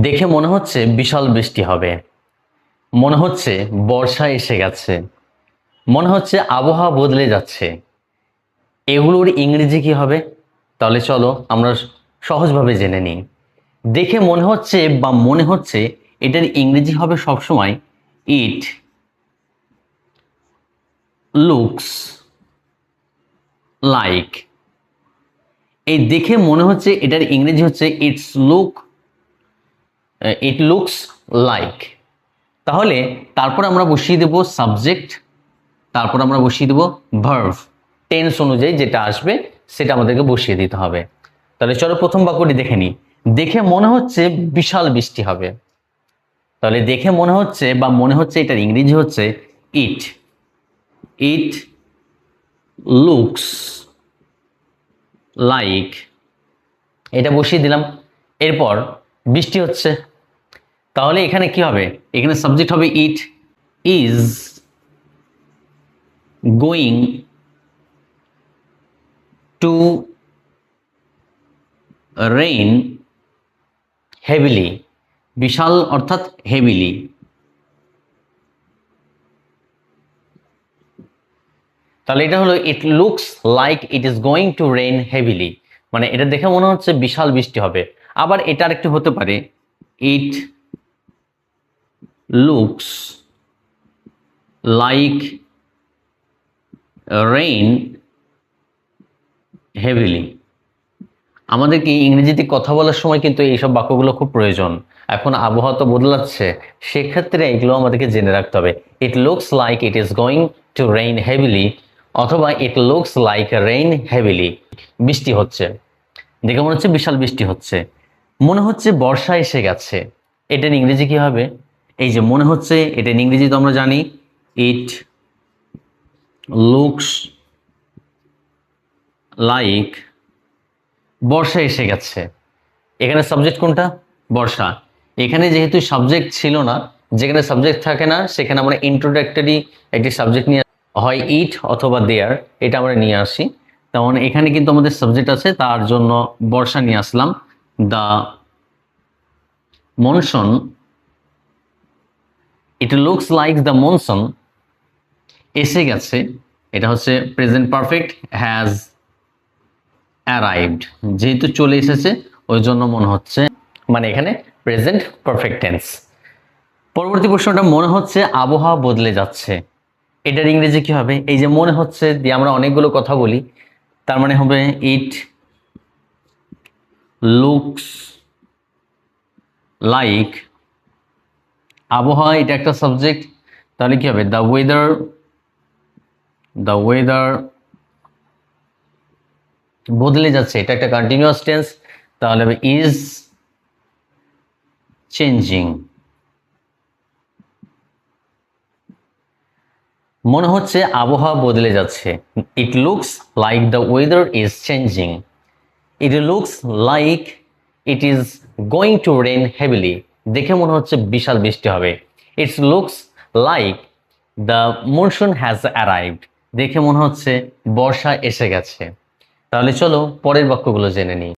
দেখে মনে হচ্ছে বিশাল বৃষ্টি হবে, মনে হচ্ছে বর্ষা এসে গেছে, মনে হচ্ছে আবহাওয়া বদলে যাচ্ছে। এগুলোর ইংরেজি কি হবে? তাহলে চলো আমরা সহজভাবে জেনে নিই। দেখে মনে হচ্ছে বা মনে হচ্ছে, এটার ইংরেজি হবে সবসময় ইট লুকস লাইক। এই দেখে মনে হচ্ছে এটার ইংরেজি হচ্ছে ইট লুকস লাইক। তাহলে তারপর আমরা বসিয়ে দেব সাবজেক্ট, তারপর আমরা বসিয়ে দেব ভার্ব। টেন্স অনুযায়ী যেটা আসবে সেটা আমাদেরকে বসিয়ে দিতে হবে। তাহলে চলো প্রথম বাক্যটি দেখে নিই। দেখে মনে হচ্ছে বিশাল বৃষ্টি হবে। তাহলে দেখে মনে হচ্ছে বা মনে হচ্ছে এটার ইংরেজি হচ্ছে ইট ইট লুকস লাইক। এটা বসিয়ে দিলাম। এরপর বৃষ্টি হচ্ছে, তাহলে এখানে কি হবে? এখানে সাবজেক্ট হবে it is going to rain heavily. বিশাল অর্থাৎ হেভিলি। তাহলে এটা হলো it looks like it is going to rain heavily, মানে এটা দেখে মনে হচ্ছে বিশাল বৃষ্টি হবে। আবার এটা আরেকটু হতে পারে ইট লুকস লাইক রেইন হেভিলি। আমাদেরকে ইংরেজিতে কথা বলার সময় কিন্তু এইসব বাক্যগুলো খুব প্রয়োজন। এখন আবহাওয়া তো বদলাচ্ছে, সেক্ষেত্রে এগুলো আমাদেরকে জেনে রাখতে হবে। It looks like it is going to rain heavily, অথবা it looks like rain heavily. বৃষ্টি হচ্ছে, দেখে মনে হচ্ছে বিশাল বৃষ্টি হচ্ছে। মনে হচ্ছে বর্ষা এসে গেছে, এটার ইংরেজি কি হবে? এই যে মনে হচ্ছে, এটার ইংরেজি তো আমরা জানি ইট লুকস লাইক বর্ষা এসে গেছে। এখানে সাবজেক্ট কোনটা? বর্ষা। এখানে যেহেতু সাবজেক্ট ছিল না, যেখানে সাবজেক্ট থাকে না সেখানে আমরা ইন্ট্রোডাক্টরি একটি সাবজেক্ট নিয়ে, হয় ইট অথবা দেয়ার, এটা আমরা নিয়ে আসি। তেমন এখানে কিন্তু আমাদের সাবজেক্ট আছে, তার জন্য বর্ষা নিয়ে আসলাম। The monsoon, it looks like the monsoon এসে গেছে, এটা হচ্ছে প্রেজেন্ট পারফেক্ট, হ্যাজ অ্যারাইভড। যেহেতু চলে এসেছে ওই জন্য মনে হচ্ছে, মানে এখানে প্রেজেন্ট পারফেক্ট টেন্স। পরবর্তী প্রশ্নটা, মনে হচ্ছে আবহাওয়া বদলে যাচ্ছে, এটার ইংরেজি কি হবে? এই যে মনে হচ্ছে দিয়ে আমরা অনেকগুলো কথা বলি, তার মানে হবে ইট লুকস লাইক। আবহাওয়া এটা একটা সাবজেক্ট, তাহলে কি হবে? দ্য ওয়েদার বদলে যাচ্ছে, এটা একটা কন্টিনিউয়াস টেন্স, তাহলে হবে ইজ চেঞ্জিং। মনে হচ্ছে আবহাওয়া বদলে যাচ্ছে, ইট looks like the weather is changing. It looks like it is going to rain heavily, দেখে মনে হচ্ছে বিশাল বৃষ্টি হবে। It's looks like the monsoon has arrived, দেখে মনে হচ্ছে বর্ষা এসে গেছে। তাহলে চলো পরের বাক্যগুলো জেনে নিই।